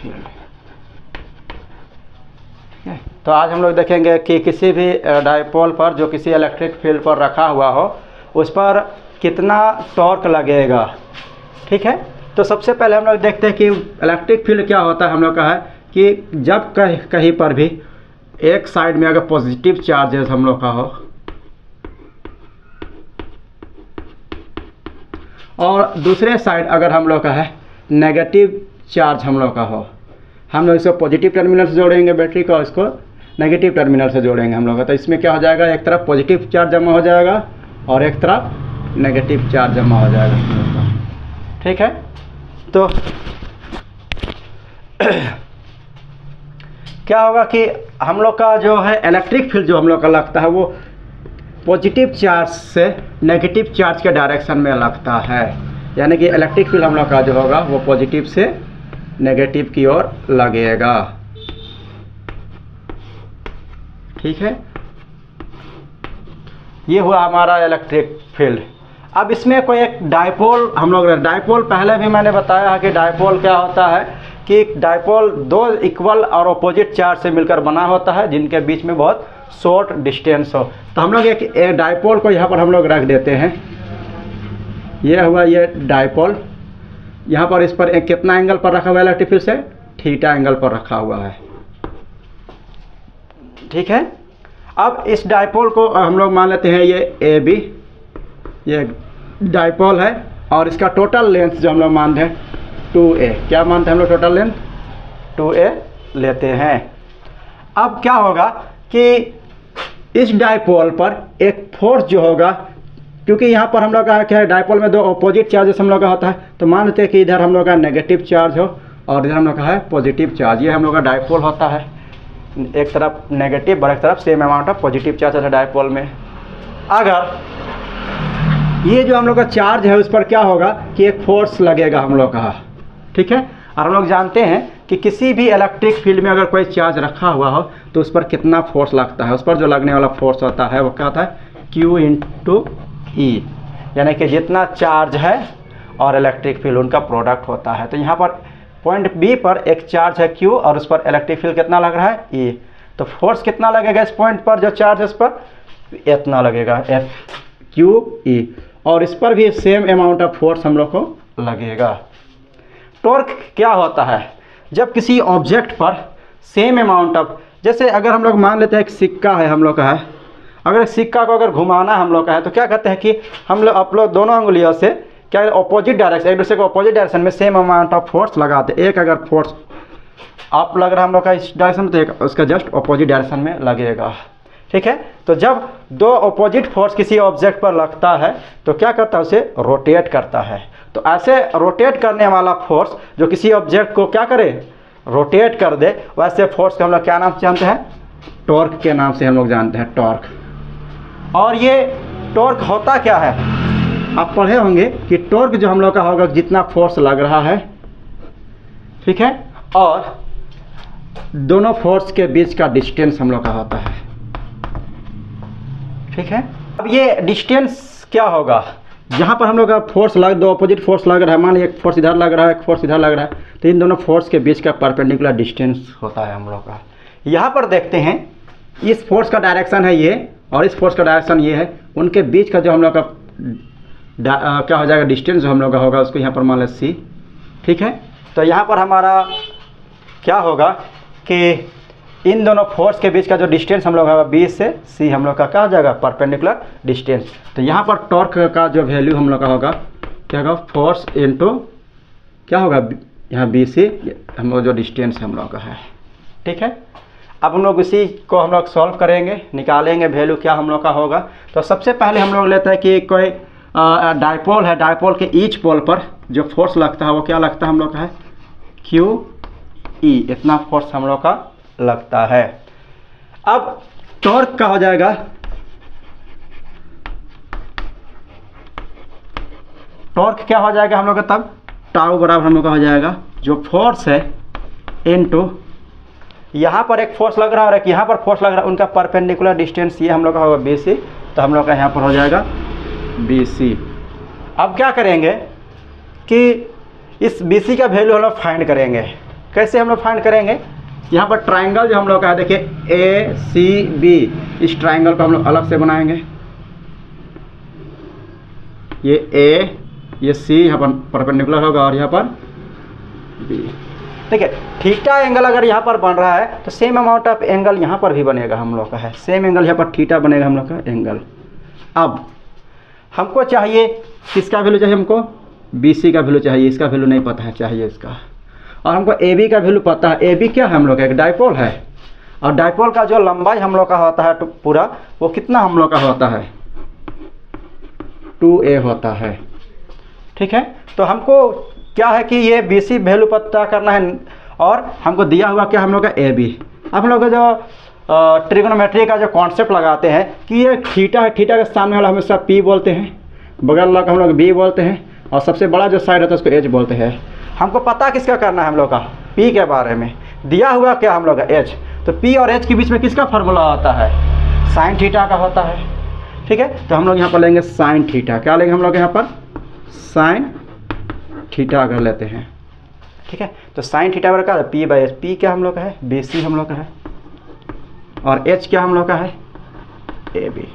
Field. तो आज हम लोग देखेंगे कि किसी भी डायपोल पर जो किसी इलेक्ट्रिक फील्ड पर रखा हुआ हो उस पर कितना टॉर्क लगेगा। ठीक है, तो सबसे पहले हम लोग देखते हैं कि इलेक्ट्रिक फील्ड क्या होता है। हम लोग का है कि जब कहीं पर भी एक साइड में अगर पॉजिटिव चार्जेस हम लोग का हो और दूसरे साइड अगर हम लोग का है नेगेटिव चार्ज हम लोग का हो, हम लोग इसको पॉजिटिव टर्मिनल से जोड़ेंगे बैटरी का, इसको नेगेटिव टर्मिनल से जोड़ेंगे हम लोग। तो इसमें क्या हो जाएगा, एक तरफ पॉजिटिव चार्ज जमा हो जाएगा और एक तरफ नेगेटिव चार्ज जमा हो जाएगा हम लोग का। ठीक है, तो क्या होगा कि हम लोग का जो है इलेक्ट्रिक फील्ड जो हम लोग का लगता है वो पॉजिटिव चार्ज से नेगेटिव चार्ज के डायरेक्शन में लगता है। यानी कि इलेक्ट्रिक फील्ड हम लोग का जो होगा वो पॉजिटिव से नेगेटिव की ओर लगेगा। ठीक है, ये हुआ हमारा इलेक्ट्रिक फील्ड। अब इसमें कोई एक डायपोल हम लोग, डायपोल पहले भी मैंने बताया है कि डायपोल क्या होता है कि डायपोल दो इक्वल और अपोजिट चार्ज से मिलकर बना होता है जिनके बीच में बहुत शॉर्ट डिस्टेंस हो। तो हम लोग एक डायपोल को यहाँ पर हम लोग रख देते हैं। ये हुआ ये डायपोल, यहाँ पर इस पर एक कितना एंगल पर रखा हुआ है इलेक्ट्रिक फील्ड से, थीटा एंगल पर रखा हुआ है। ठीक है, अब इस डायपोल को हम लोग मान लेते हैं ये ए बी, ये डायपोल है और इसका टोटल लेंथ जो हम लोग मानते हैं 2a। क्या मानते हैं हम लोग टोटल लेंथ 2a लेते हैं। अब क्या होगा कि इस डायपोल पर एक फोर्स जो होगा, क्योंकि यहाँ पर हम लोग का क्या है डायपोल में दो अपोजिट चार्जेस हम लोग का होता है, तो मान लेते हैं कि इधर हम लोग का नेगेटिव चार्ज हो और इधर हम लोग का है पॉजिटिव चार्ज। ये हम लोग का डायपोल होता है, एक तरफ नेगेटिव और एक तरफ same amount of positive charge है डायपोल में। अगर ये जो हम लोग का चार्ज है उस पर क्या होगा कि एक फोर्स लगेगा हम लोग का। ठीक है, और हम लोग जानते हैं कि किसी भी इलेक्ट्रिक फील्ड में अगर कोई चार्ज रखा हुआ हो तो उस पर कितना फोर्स लगता है। उस पर जो लगने वाला फोर्स होता है वो क्या होता है Q × E, यानी कि जितना चार्ज है और इलेक्ट्रिक फील्ड उनका प्रोडक्ट होता है। तो यहाँ पर पॉइंट बी पर एक चार्ज है Q और उस पर इलेक्ट्रिक फील्ड कितना लग रहा है E। तो फोर्स कितना लगेगा इस पॉइंट पर जो चार्ज है इस पर इतना लगेगा FQE, और इस पर भी सेम अमाउंट ऑफ फोर्स हम लोग को लगेगा। टॉर्क क्या होता है, जब किसी ऑब्जेक्ट पर सेम अमाउंट ऑफ, जैसे अगर हम लोग मान लेते हैं एक सिक्का है हम लोग का है, अगर सिक्का को अगर घुमाना हम लोग का है तो क्या कहते हैं कि हम लोग आप लोग दोनों उंगलियों से क्या अपोजिट डायरेक्शन, एक दूसरे को अपोजिट डायरेक्शन में सेम अमाउंट ऑफ फोर्स लगाते हैं। एक अगर फोर्स आप लग रहा है हम लोग का इस डायरेक्शन में तो एक उसका जस्ट अपोजिट डायरेक्शन में लगेगा। ठीक है, तो जब दो अपोजिट फोर्स किसी ऑब्जेक्ट पर लगता है तो क्या करता है उसे रोटेट करता है। तो ऐसे रोटेट करने वाला फोर्स जो किसी ऑब्जेक्ट को क्या करे रोटेट कर दे, वैसे फोर्स को हम लोग क्या नाम से जानते हैं, टॉर्क के नाम से हम लोग जानते हैं, टॉर्क। और ये टॉर्क होता क्या है, आप पढ़े होंगे कि टॉर्क जो हम लोग का होगा जितना फोर्स लग रहा है, ठीक है, और दोनों फोर्स के बीच का डिस्टेंस हम लोग का होता है। ठीक है, अब ये डिस्टेंस क्या होगा, जहाँ पर हम लोग का फोर्स दो अपोजिट फोर्स लग रहा है, मान एक फोर्स इधर लग रहा है एक फोर्स इधर लग रहा है, तो इन दोनों फोर्स के बीच का परपेंडिकुलर डिस्टेंस होता है हम लोग का। यहाँ पर देखते हैं इस फोर्स का डायरेक्शन है ये और इस फोर्स का डायरेक्शन ये है, उनके बीच का जो हम लोग का क्या हो जाएगा डिस्टेंस जो हम लोग का होगा उसको यहाँ पर मान लें C। ठीक है, तो यहाँ पर हमारा क्या होगा कि इन दोनों फोर्स के बीच का जो डिस्टेंस हम लोग होगा B से C हम लोग का क्या हो जाएगा परपेंडिकुलर डिस्टेंस। तो यहाँ पर टॉर्क का जो वैल्यू हम लोग का होगा क्या होगा, फोर्स इनटू क्या होगा यहाँ BC हम लोग जो डिस्टेंस हम लोग का है। ठीक है, अब हम लोग इसी को हम लोग सॉल्व करेंगे, निकालेंगे वैल्यू क्या हम लोग का होगा। तो सबसे पहले हम लोग लेते हैं कि कोई डायपोल है, डायपोल के ईच पोल पर जो फोर्स लगता है वो क्या लगता है हम लोग का है QE, इतना फोर्स हम लोग का लगता है। अब टॉर्क का हो जाएगा टॉर्क क्या हो जाएगा हम लोग का, तब टाउ बराबर हम लोग का हो जाएगा जो फोर्स है इनटू यहाँ पर एक फोर्स लग रहा है और एक यहाँ पर फोर्स लग रहा है, उनका परपेंडिकुलर डिस्टेंस ये हम लोग का होगा BC, तो हम लोग का यहाँ पर हो जाएगा BC। अब क्या करेंगे कि इस BC का वैल्यू हम लोग फाइंड करेंगे। कैसे हम लोग फाइंड करेंगे? यहाँ पर ट्राइंगल जो हम लोग का है, देखिए ए सी बी, इस ट्राइंगल को हम लोग अलग से बनाएंगे। ये ए, ये सी यहाँ पर परपेंडिकुलर होगा और यहाँ पर बी। ठीक है, थीटा एंगल अगर यहाँ पर बन रहा है तो सेम अमाउंट ऑफ एंगल यहाँ पर भी बनेगा हम लोग का है, सेम एंगल यहाँ पर थीटा बनेगा हम लोग का एंगल। अब हमको चाहिए किसका वैल्यू चाहिए? हमको बी सी का वैल्यू चाहिए, इसका वैल्यू नहीं पता है, चाहिए इसका। और हमको ए बी का वैल्यू पता है। ए बी क्या है हम लोग का? एक डाइपोल है, और डाइपोल का जो लंबाई हम लोग का होता है पूरा, वो कितना हम लोग का होता है? 2a होता है। ठीक है, तो हमको क्या है कि ये बी सी वैल्यू पता करना है, और हमको दिया हुआ क्या हम लोग का ए बी। अब हम लोग का जो ट्रिग्नोमेट्री का जो कॉन्सेप्ट लगाते हैं कि ये थीटा है, थीटा के सामने वाला हमेशा पी बोलते हैं, बगल वाला को हम लोग बी बोलते हैं, और सबसे बड़ा जो साइड होता है उसको एच बोलते हैं। हमको पता किसका करना है हम लोग का? पी के बारे में। दिया हुआ क्या हम लोग का? एच। तो पी और एच के बीच में किसका फार्मूला होता है? साइन थीटा का होता है। ठीक है, तो हम लोग यहाँ पर लेंगे साइन थीटा। क्या लेंगे हम लोग यहाँ पर? साइन थीटा अगर लेते हैं। ठीक है, तो साइन थीटा बराबर क्या है? P by H. पी क्या हम लोग का है? बी सी हम लोग का है, और एच क्या हम लोग का है? A B.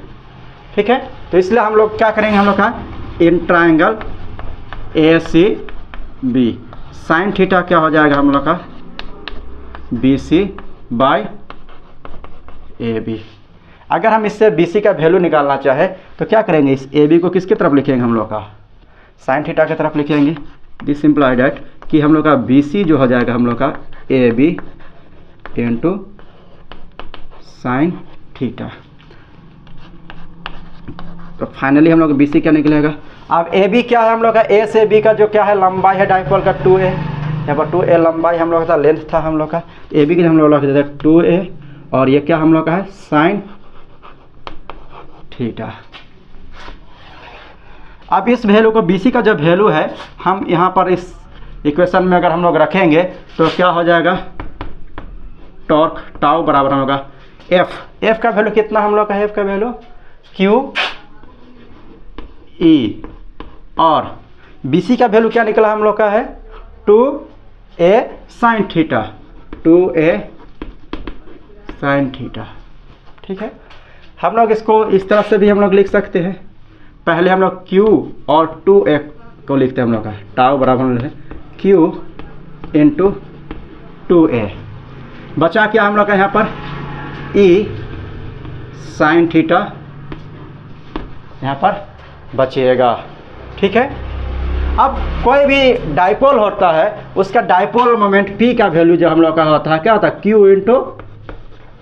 ठीक है, तो इसलिए हम लोग क्या करेंगे हम लोग का? In triangle A C B, sine theta क्या हो जाएगा हम लोग का? B C by A B. अगर हम इससे बी सी का वैल्यू निकालना चाहे तो क्या करेंगे? इस ए बी को किसकी तरफ लिखेंगे हम लोग का? साइन थीटा की तरफ लिखेंगे। दिस इम्प्लाई डैट कि हम लोग का बी सी जो हो जाएगा हम लोग का A B into sine theta. तो फाइनली हम लोग बी सी क्या निकलेगा? अब ए बी क्या है हम लोग का? ए से बी का जो क्या है लंबाई है डाइपोल का 2a, यहाँ पर 2a लंबाई हम लोग का लेंथ था हम लोग का। ए बी के हम लोग रख देते हैं 2a, और ये क्या हम लोग का है? Sine theta. अब इस वैल्यू को बी सी का जो वैल्यू है हम यहाँ पर इस इक्वेशन में अगर हम लोग रखेंगे तो क्या हो जाएगा? टॉर्क टाउ बराबर होगा एफ। एफ का वैल्यू कितना हम लोग का है? एफ का वैल्यू क्यू ई, और बी सी का वैल्यू क्या निकला हम लोग का है? 2a sine theta, 2a sign theta. ठीक है, हम लोग इसको इस तरह से भी हम लोग लिख सकते हैं। पहले हम लोग q और 2a को लिखते हैं हम लोग का टाउ बराबर q इंटू 2a। बचा क्या हम लोग का यहाँ पर? e साइन थीटा यहाँ पर बचेगा। ठीक है, अब कोई भी डाइपोल होता है उसका डाइपोल मोमेंट p का वैल्यू जो हम लोग का होता है क्या होता है? q into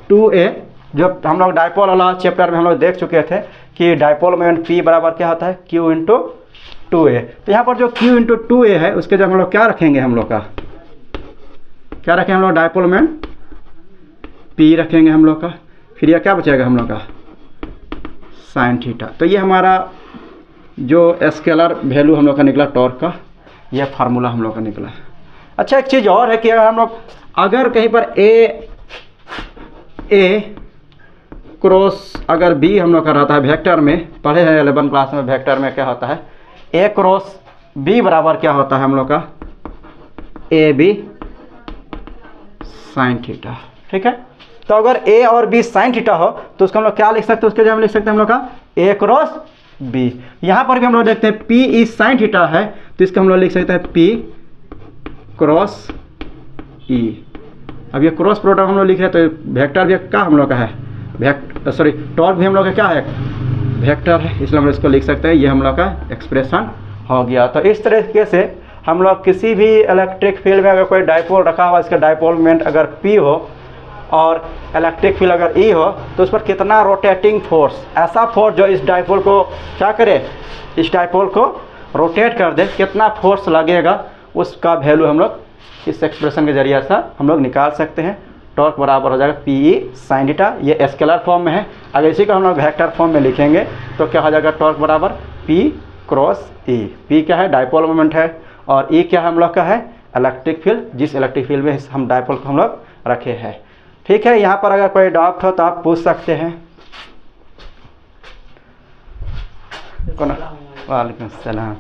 2a। जो हम लोग डाइपोल वाला चैप्टर में हम लोग देख चुके थे कि डाइपोल मोमेंट p बराबर क्या होता है? q into 2a। तो यहाँ पर जो q इंटू 2a है उसके जो हम लोग क्या रखेंगे? हम लोग का क्या रखेंगे हम लोग? डाइपोल मोमेंट p रखेंगे हम लोग का। फिर यह क्या बचेगा हम लोग का? Sign theta. तो ये हमारा जो स्केलर वैल्यू हम लोग का निकला टॉर्क का, यह फार्मूला हम लोग का निकला। अच्छा, एक चीज़ और है कि अगर हम लोग अगर कहीं पर ए क्रॉस अगर बी हम लोग का रहता है वेक्टर में, पढ़े हैं 11 क्लास में वेक्टर में क्या होता है? ए क्रॉस बी बराबर क्या होता है हम लोग का? A B sine theta. ठीक है, तो अगर ए और बी साइन थीटा हो तो उसको हम लोग क्या लिख सकते हैं? उसके जो हम लिख सकते हैं हम लोग का ए क्रॉस बी। यहाँ पर भी हम लोग देखते हैं पी ई साइन थीटा है तो इसको हम लोग लिख सकते हैं पी क्रॉस ई। अब ये क्रॉस प्रोडक्ट हम लोग लिख रहे हैं तो वेक्टर भी क्या हम लोग का है? टॉर्क भी हम लोग का क्या है? वेक्टर है, इसलिए हम इसको लिख सकते हैं। ये हम लोग का एक्सप्रेशन हो गया। तो इस तरीके से हम लोग किसी भी इलेक्ट्रिक फील्ड में अगर कोई डाइपोल रखा हुआ, इसका डाइपोल मोमेंट अगर P हो और इलेक्ट्रिक फील्ड अगर E हो तो उस पर कितना रोटेटिंग फोर्स, ऐसा फोर्स जो इस डाइपोल को क्या करे? इस डाइपोल को रोटेट कर दे, कितना फोर्स लगेगा उसका वैल्यू हम लोग इस एक्सप्रेशन के जरिए से हम लोग निकाल सकते हैं। टॉर्क बराबर हो जाएगा पी ई साइन थीटा। ये स्केलर फॉर्म में है, अगर इसी को हम लोग वेक्टर फॉर्म में लिखेंगे तो क्या हो जाएगा? टॉर्क बराबर पी क्रॉस ई। पी क्या है? डाइपोल मोमेंट है, और ई क्या हम लोग का है? इलेक्ट्रिक फील्ड, जिस इलेक्ट्रिक फील्ड में हम डाइपोल को हम लोग रखे हैं। ठीक है, यहाँ पर अगर कोई डाउट हो तो आप पूछ सकते हैं। वालेकुम सलाम।